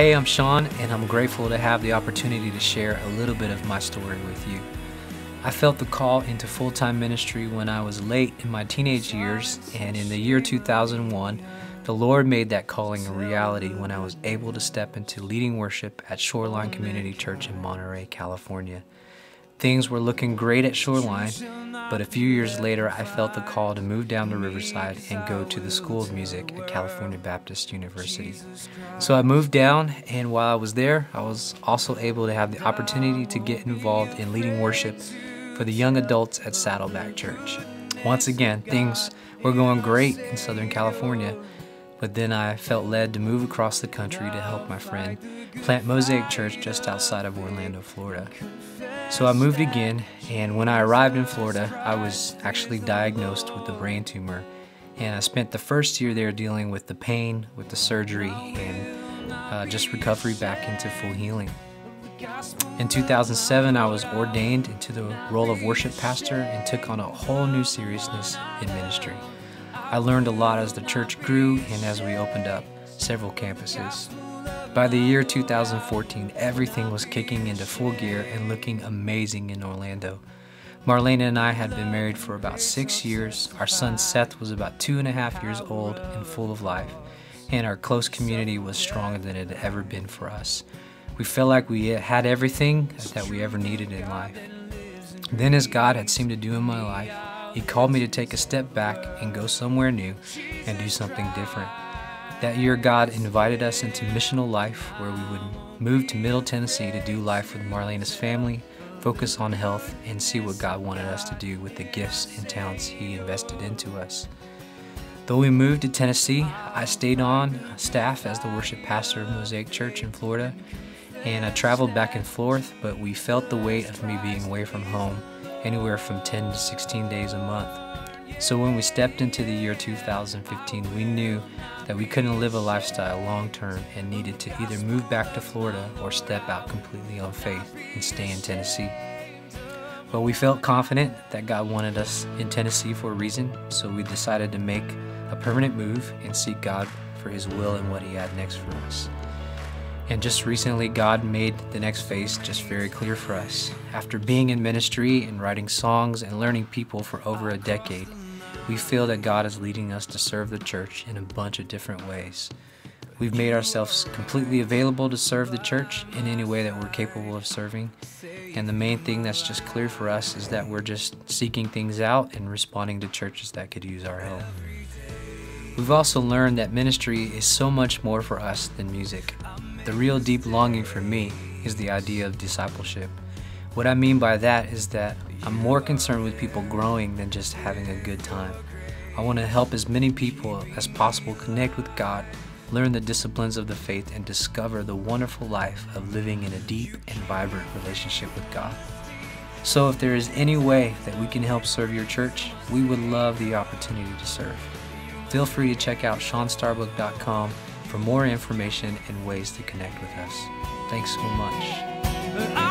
Hey, I'm Shawn, and I'm grateful to have the opportunity to share a little bit of my story with you. I felt the call into full-time ministry when I was late in my teenage years, and in the year 2001, the Lord made that calling a reality when I was able to step into leading worship at Shoreline Community Church in Monterey, California. Things were looking great at Shoreline, but a few years later I felt the call to move down to Riverside and go to the School of Music at California Baptist University. So I moved down, and while I was there, I was also able to have the opportunity to get involved in leading worship for the young adults at Saddleback Church. Once again, things were going great in Southern California, but then I felt led to move across the country to help my friend plant Mosaic Church just outside of Orlando, Florida. So I moved again, and when I arrived in Florida, I was actually diagnosed with a brain tumor, and I spent the first year there dealing with the pain, with the surgery, and just recovery back into full healing. In 2007, I was ordained into the role of worship pastor and took on a whole new seriousness in ministry. I learned a lot as the church grew and as we opened up several campuses. By the year 2014, everything was kicking into full gear and looking amazing in Orlando. Marlena and I had been married for about 6 years. Our son Seth was about 2.5 years old and full of life, and our close community was stronger than it had ever been for us. We felt like we had everything that we ever needed in life. Then, as God had seemed to do in my life, He called me to take a step back and go somewhere new and do something different. That year, God invited us into missional life, where we would move to Middle Tennessee to do life with Marlena's family, focus on health, and see what God wanted us to do with the gifts and talents He invested into us. Though we moved to Tennessee, I stayed on staff as the worship pastor of Mosaic Church in Florida, and I traveled back and forth, but we felt the weight of me being away from home, anywhere from 10 to 16 days a month. So when we stepped into the year 2015, we knew that we couldn't live a lifestyle long term and needed to either move back to Florida or step out completely on faith and stay in Tennessee. But we felt confident that God wanted us in Tennessee for a reason, so we decided to make a permanent move and seek God for His will and what He had next for us. And just recently, God made the next phase just very clear for us. After being in ministry and writing songs and learning people for over a decade, we feel that God is leading us to serve the church in a bunch of different ways. We've made ourselves completely available to serve the church in any way that we're capable of serving. And the main thing that's just clear for us is that we're just seeking things out and responding to churches that could use our help. We've also learned that ministry is so much more for us than music. The real deep longing for me is the idea of discipleship. What I mean by that is that I'm more concerned with people growing than just having a good time. I want to help as many people as possible connect with God, learn the disciplines of the faith, and discover the wonderful life of living in a deep and vibrant relationship with God. So if there is any way that we can help serve your church, we would love the opportunity to serve. Feel free to check out ShawnStarbuck.com for more information and ways to connect with us. Thanks so much.